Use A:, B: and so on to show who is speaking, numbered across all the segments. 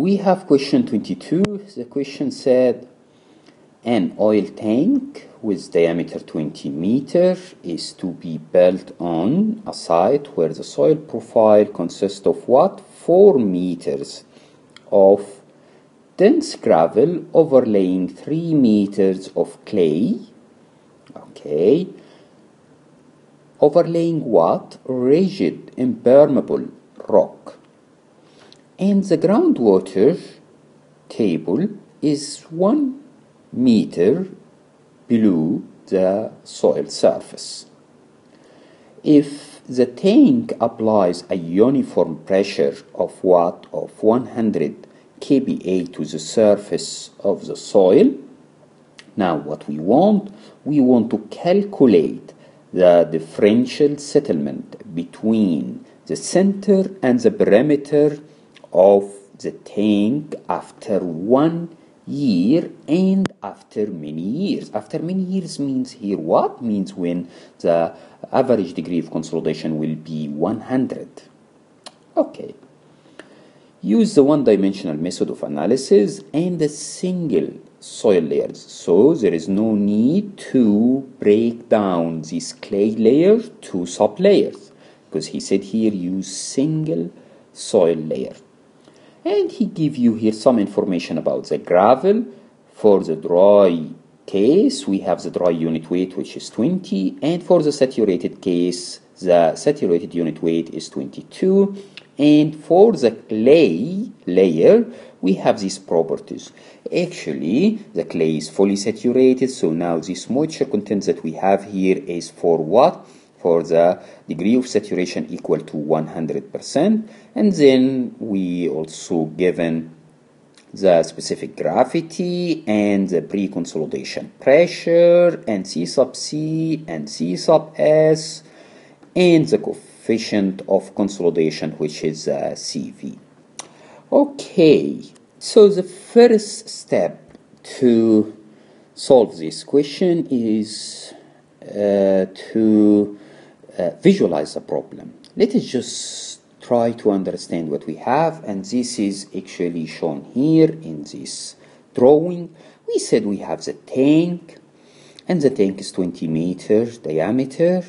A: we have question 22. The question said, an oil tank with diameter 20 meters is to be built on a site where the soil profile consists of what? 4 meters of dense gravel overlaying 3 meters of clay. Okay. Overlaying what? Rigid, impermeable rock. And the groundwater table is 1 meter below the soil surface. If the tank applies a uniform pressure of what? Of 100 kPa to the surface of the soil. Now what we want to calculate the differential settlement between the center and the perimeter of the tank after 1 year and after many years. After many years means here what? Means when the average degree of consolidation will be 100. Okay. Use the one-dimensional method of analysis and the single soil layers. So there is no need to break down this clay layer to sub-layers, because he said here use single soil layer. And he give you here some information about the gravel. For the dry case, we have the dry unit weight, which is 20. And for the saturated case, the saturated unit weight is 22. And for the clay layer, we have these properties. Actually, the clay is fully saturated. So now this moisture content that we have here is for what? For the degree of saturation equal to 100%. And then we also given the specific gravity and the pre-consolidation pressure and C sub C and C sub S and the coefficient of consolidation, which is CV. Okay, so the first step to solve this question is to visualize the problem. Let us just try to understand what we have, and this is actually shown here in this drawing. We said we have the tank, and the tank is 20 meters diameter.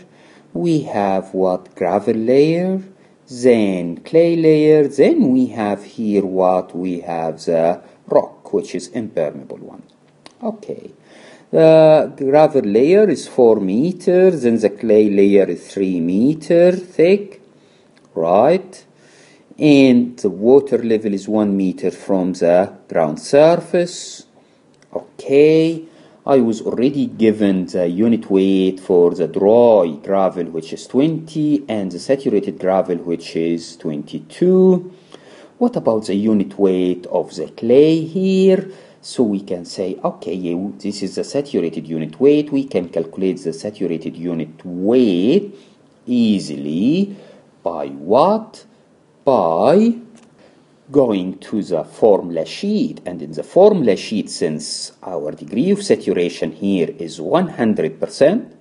A: We have what? Gravel layer, then clay layer, then we have here what? We have the rock, which is impermeable one. Okay. The gravel layer is 4 meters, then the clay layer is 3 meters thick, right? And the water level is 1 meter from the ground surface. Okay, I was already given the unit weight for the dry gravel, which is 20, and the saturated gravel, which is 22. What about the unit weight of the clay here? So we can say, okay, this is the saturated unit weight. We can calculate the saturated unit weight easily by what? By going to the formula sheet. And in the formula sheet, since our degree of saturation here is 100%,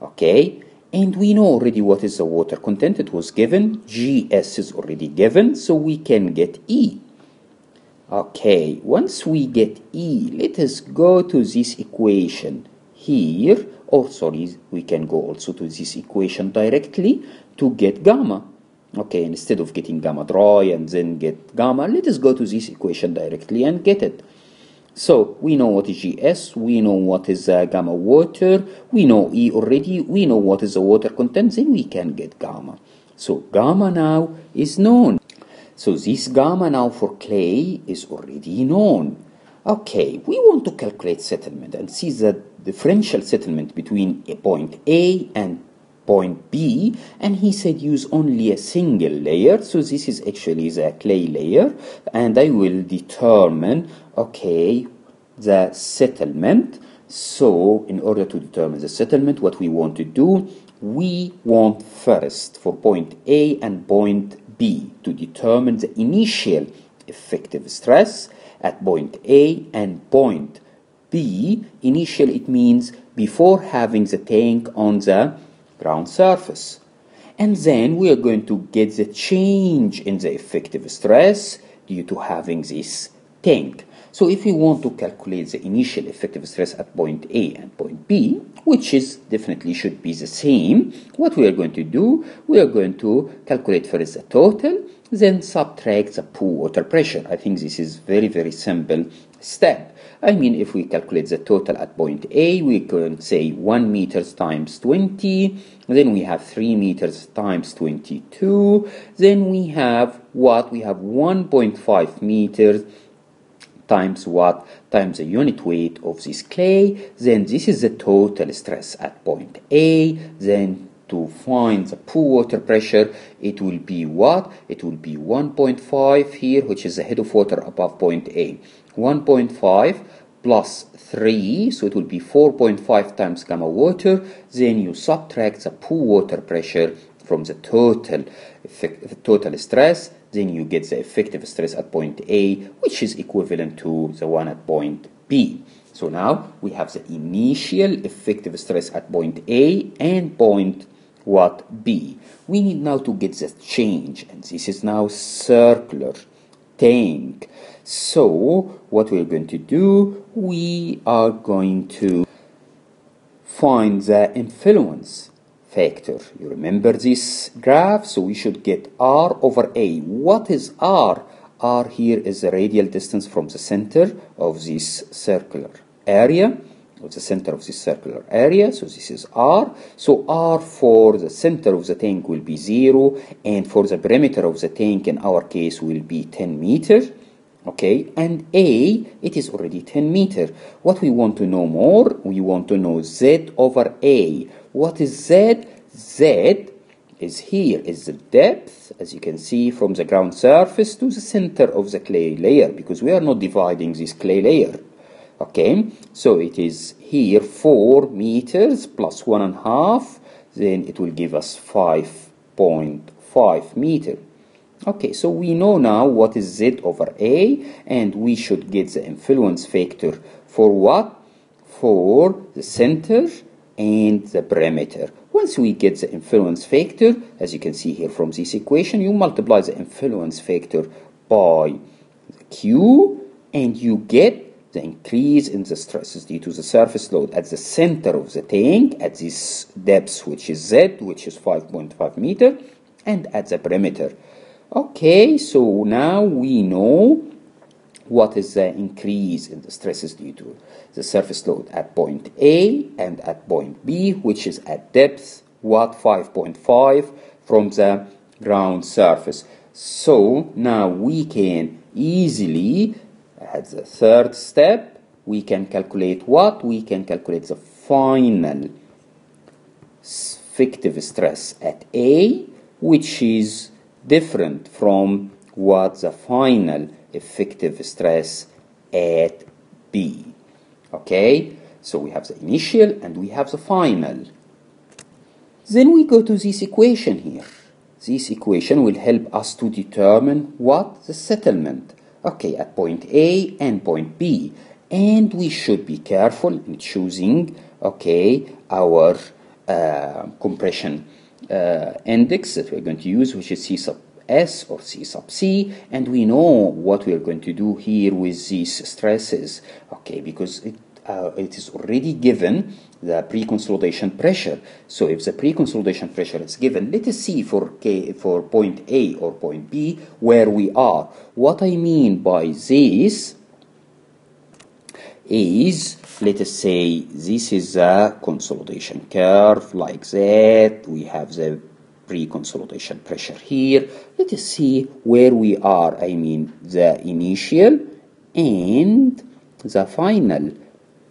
A: okay, and we know already what is the water content. It was given. GS is already given, so we can get E. Okay, once we get E, let us go to this equation here, or sorry, we can go also to this equation directly to get gamma. Okay, instead of getting gamma dry and then get gamma, let us go to this equation directly and get it. So, we know what is GS, we know what is gamma water, we know E already, we know what is the water content, then we can get gamma. So, gamma now is known. So this gamma now for clay is already known. Okay, we want to calculate settlement and see the differential settlement between a point A and point B, and he said use only a single layer. So this is actually the clay layer, and I will determine, okay, the settlement. So in order to determine the settlement, what we want to do, we want first for point A and point B to determine the initial effective stress at point A and point B. Initial, it means before having the tank on the ground surface. And then we are going to get the change in the effective stress due to having this tank. So if we want to calculate the initial effective stress at point A and point B, which is definitely should be the same, what we are going to do, we are going to calculate first the total, then subtract the pool water pressure. I think this is very simple step. I mean, if we calculate the total at point A, we can say 1 meters times 20, then we have 3 meters times 22, then we have what? We have 1.5 meters times what? Times the unit weight of this clay. Then this is the total stress at point A. Then to find the pool water pressure, it will be what? It will be 1.5 here, which is the head of water above point A. 1.5 plus 3, so it will be 4.5 times gamma water. Then you subtract the pool water pressure from the total stress. Then you get the effective stress at point A, which is equivalent to the one at point B. So now we have the initial effective stress at point A and point what? B. We need now to get the change, and this is now circular tank. So what we're going to do, we are going to find the influence factor. You remember this graph? So we should get R over A. What is R? R here is the radial distance from the center of this circular area, so this is R. So R for the center of the tank will be 0, and for the perimeter of the tank in our case will be 10 meters. Okay, and A, it is already 10 meters. What we want to know more, we want to know Z over A. What is Z? Z is here, is the depth, as you can see, from the ground surface to the center of the clay layer, because we are not dividing this clay layer. Okay, so it is here 4 meters plus 1.5, then it will give us 5.5 meters. Okay, so we know now what is Z over A, and we should get the influence factor for what? For the center and the perimeter. Once we get the influence factor, as you can see here from this equation, you multiply the influence factor by the Q, and you get the increase in the stresses due to the surface load at the center of the tank at this depth, which is Z, which is 5.5 meters, and at the perimeter. Okay, so now we know what is the increase in the stresses due to the surface load at point A and at point B, which is at depth, what, 5.5 from the ground surface. So now we can easily, at the third step, we can calculate what? We can calculate the final effective stress at A, which is different from what the final effective stress at B. Okay, so we have the initial and we have the final. Then we go to this equation here. This equation will help us to determine what? The settlement. Okay, at point A and point B. And we should be careful in choosing, okay, our compression index that we're going to use, which is C sub S or C sub C, and we know what we are going to do here with these stresses, okay, because it is already given the pre-consolidation pressure. So if the pre-consolidation pressure is given, let us see for point A or point B where we are. What I mean by this is, let us say this is a consolidation curve like that. We have the pre-consolidation pressure here. Let us see where we are. I mean the initial and the final.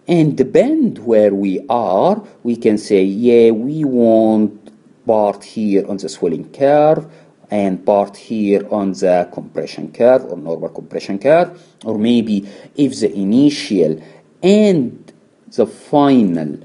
A: And depend where we are, we can say, yeah, we want part here on the swelling curve and part here on the compression curve or normal compression curve, or maybe if the initial and the final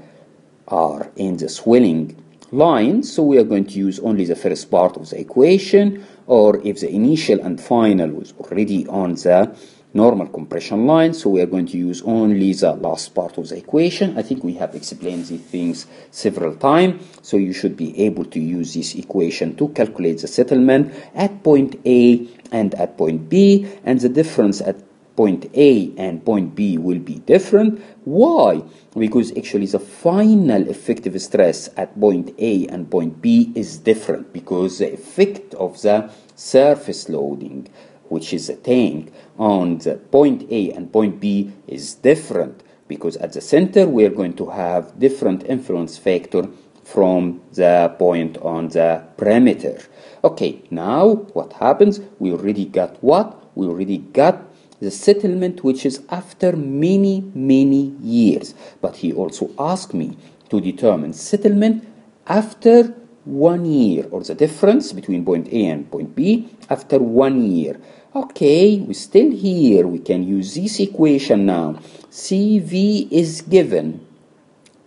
A: are in the swelling line, so we are going to use only the first part of the equation, or if the initial and final was already on the normal compression line, so we are going to use only the last part of the equation. I think we have explained these things several times, so you should be able to use this equation to calculate the settlement at point A and at point B, and the difference at point A and point B will be different. Why? Because actually the final effective stress at point A and point B is different, because the effect of the surface loading, which is a tank, on the point A and point B is different, because at the center we are going to have different influence factor from the point on the perimeter. Okay, now what happens? We already got what? We already got the settlement, which is after many years. But he also asked me to determine settlement after 1 year, or the difference between point A and point B after 1 year. Okay, we're still here. We can use this equation now. CV is given.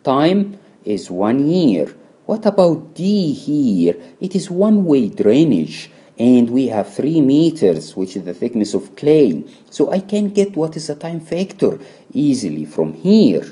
A: Time is 1 year. What about D here? It is one-way drainage, and we have 3 meters, which is the thickness of clay. So I can get what is the time factor easily from here.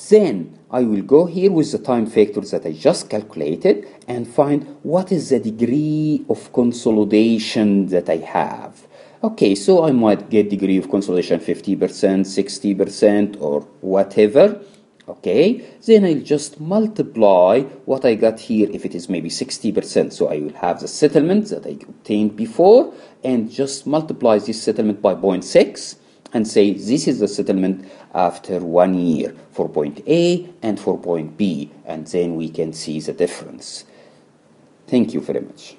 A: Then I will go here with the time factors that I just calculated and find what is the degree of consolidation that I have. Okay, so I might get degree of consolidation 50%, 60%, or whatever. Okay, then I'll just multiply what I got here if it is maybe 60%. So I will have the settlement that I obtained before and just multiply this settlement by 0.6 and say this is the settlement after 1 year for point A and for point B, and then we can see the difference. Thank you very much.